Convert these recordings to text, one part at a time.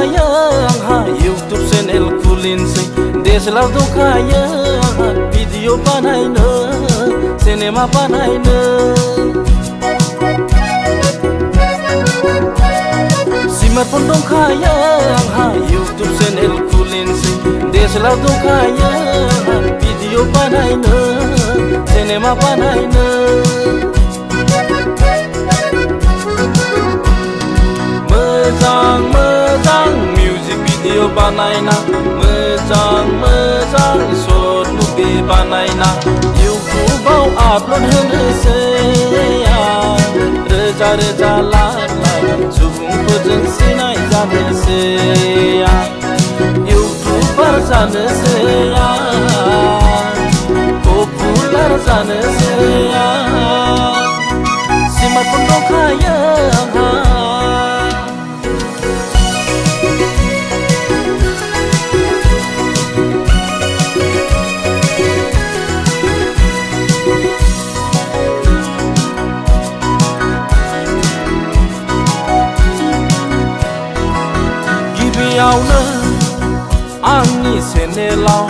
दंखायो आंहा YouTube channel खुलिनोसै DSLR दंखायो आंहा भिडिअ बानायनो सिनेमा बानायनो स्मार्टफन दंखायो आंहा YouTube चेनेल खुलिनोसै DSLR दंखायो आंहा भिडिअ बानायनो सिनेमा बानायनो मोजां मिउजिक भिडिअ बानायना मोजां शर्ट मुभि बानायना इउटुबाव आपल'ड होनोसै रोजा लाख सुबुंफोरजों सिनाय जानोसै इउटुबार जानोसै पपुलार जानोसै स्मार्टफन दंखायो आंहा आंनि चेनेलाव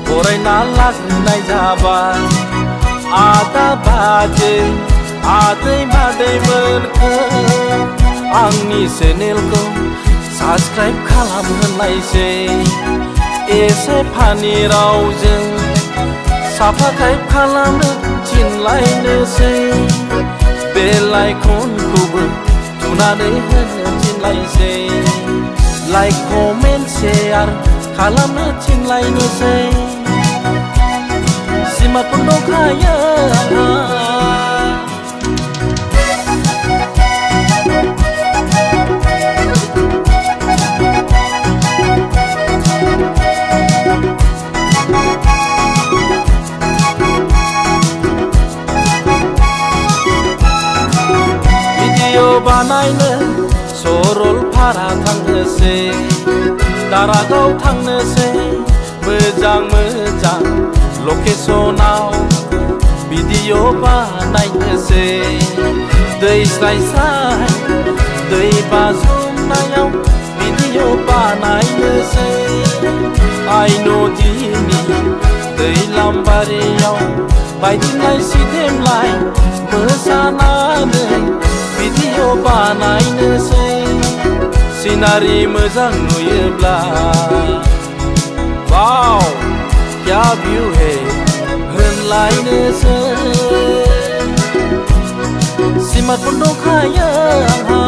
फरायना लाग्रोनाय जाबाय आदा बाजै आदै मादैमोनखौ आंनि चेनेलखौ साबस्क्राइब खालामहोनायसै एसे फानि रावजों साबस्क्राइब खालामनो थिनलायनोसै बेल आइकनखौबो थुनानै होनो थिनलायसै लाइक कमेन्ट शेयार खालामनो थिनलायनोसै स्मार्टफन दंखायो आंहा भिडिअ बानायनो सरलपारा थांनोसै दारागाव थांनोसै मोजां लकेसनाव भिडिअ बानायनोसै दै स्राय दै बाज्रुमनायाव भिडिअ बानायनोसै आइ नदीनि दैलामबारियाव बायदिलाय सिदेमलाय मोसानानै भिडिअ बानायनोसै सिनारि मोजां नुयोब्ला वाव क्या भिउ है होनलायनोसै स्मार्टफन दंखायो आंहा